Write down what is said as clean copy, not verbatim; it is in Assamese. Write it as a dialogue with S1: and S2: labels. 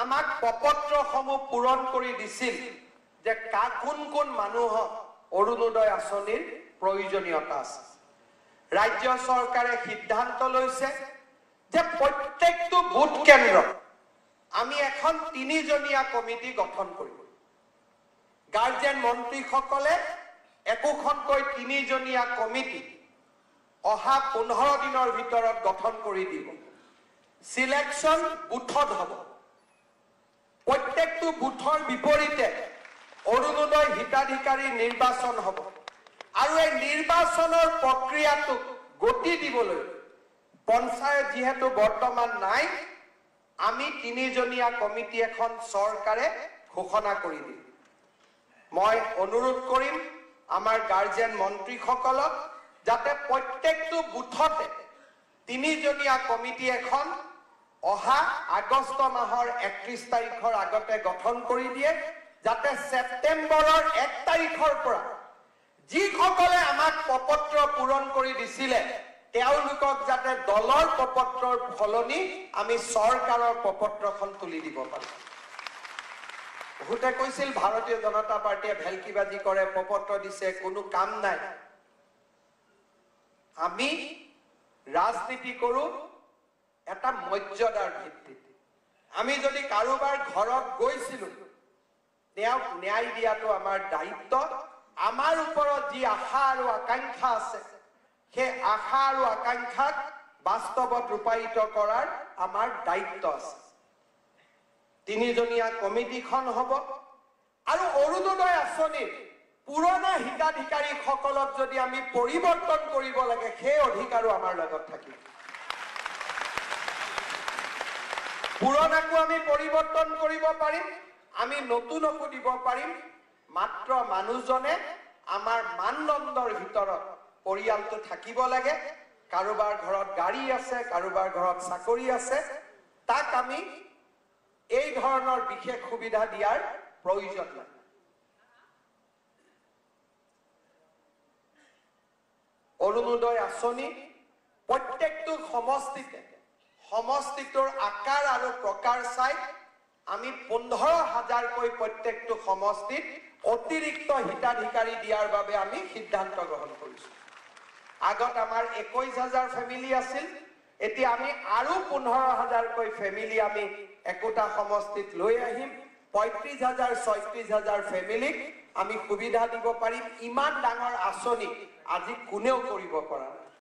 S1: আমাক প্ৰপত্ৰসমূহ পূৰণ কৰি দিছিল যে কোন কোন মানুহক অৰুণোদয় আঁচনিৰ প্ৰয়োজনীয়তা আছে। ৰাজ্য চৰকাৰে সিদ্ধান্ত লৈছে যে প্ৰত্যেকটো বুথ কেন্দ্ৰত আমি এখন 3জনীয়া কমিটি গঠন কৰিম। গাৰ্জেন মন্ত্ৰীসকলে একোখনকৈ 3জনীয়া কমিটি অহা 15 দিনৰ ভিতৰত গঠন কৰি দিব। সিলেকশন বুথত হ'ব। প্ৰত্যেকটো বুথৰ বিপৰীতে অৰুণোদয় হিতাধিকাৰী নিৰ্বাচন হ'ব আৰু এই নিৰ্বাচনৰ প্ৰক্ৰিয়াটোক গতি দিবলৈ পঞ্চায়ত যেহেতু বৰ্তমান নাই, আমি 3জনীয়া কমিটি এখন চৰকাৰে ঘোষণা কৰি দিম। মই অনুৰোধ কৰিম আমাৰ গাৰ্জেন মন্ত্ৰীসকলক যাতে প্ৰত্যেকটো বুথতে 3জনীয়া কমিটি এখন অহা আগষ্ট মাহৰ 31 তাৰিখৰ আগতে গঠন কৰি দিয়ে, যাতে সেপ্টেম্বৰৰ 1 তাৰিখৰ পৰা যিসকলে আমাক প্ৰপত্ৰ পূৰণ কৰি দিছিলে তেওঁলোকক যাতে দলৰ প্ৰপত্ৰৰ ফলনি আমি চৰকাৰৰ প্ৰপত্ৰখন তুলি দিব পাৰোঁ। বহুতে কৈছিল ভাৰতীয় জনতা পাৰ্টিয়ে ভেলকিবাজি কৰে, প্ৰপত্ৰ দিছে, কোনো কাম নাই। আমি ৰাজনীতি কৰোঁ এটা মৰ্যাদাৰ ভিত্তিত। আমি যদি কাৰোবাৰ ঘৰত গৈছিলোঁ তেওঁক ন্যায় দিয়াটো আমাৰ দায়িত্ব। আমাৰ ওপৰত যি আশা আৰু আকাংক্ষা আছে সেই আশা আৰু আকাংক্ষাক বাস্তৱত ৰূপায়িত কৰাৰ আমাৰ দায়িত্ব আছে। 3জনীয়া কমিটিখন হ'ব আৰু অৰুণোদয় আঁচনিৰ পুৰণা হিতাধিকাৰীসকলক যদি আমি পৰিৱৰ্তন কৰিব লাগে সেই অধিকাৰো আমাৰ লগত থাকিব। পুৰণাকো আমি পৰিৱৰ্তন কৰিব পাৰিম, আমি নতুনকো দিব পাৰিম। মাত্ৰ মানুহজনে আমাৰ মানদণ্ডৰ ভিতৰত পৰিয়ালটো থাকিব লাগে। কাৰোবাৰ ঘৰত গাড়ী আছে, কাৰোবাৰ ঘৰত চাকৰি আছে, তাক আমি এই ধৰণৰ বিশেষ সুবিধা দিয়াৰ প্ৰয়োজন নাই। অৰুণোদয় আঁচনি প্ৰত্যেকটো সমষ্টিটোৰ আকাৰ আৰু প্ৰকাৰ চাই আমি 15,000কৈ প্ৰত্যেকটো সমষ্টিত অতিৰিক্ত হিতাধিকাৰী দিয়াৰ বাবে আমি সিদ্ধান্ত গ্ৰহণ কৰিছোঁ। আগত আমাৰ 21,000 ফেমিলি আছিল, এতিয়া আমি আৰু 15,000কৈ ফেমিলি আমি একোটা সমষ্টিত লৈ আহিম। 35,000 36,000 ফেমিলিক আমি সুবিধা দিব পাৰিম। ইমান ডাঙৰ আঁচনি আজি কোনেও কৰিব পৰা নাই।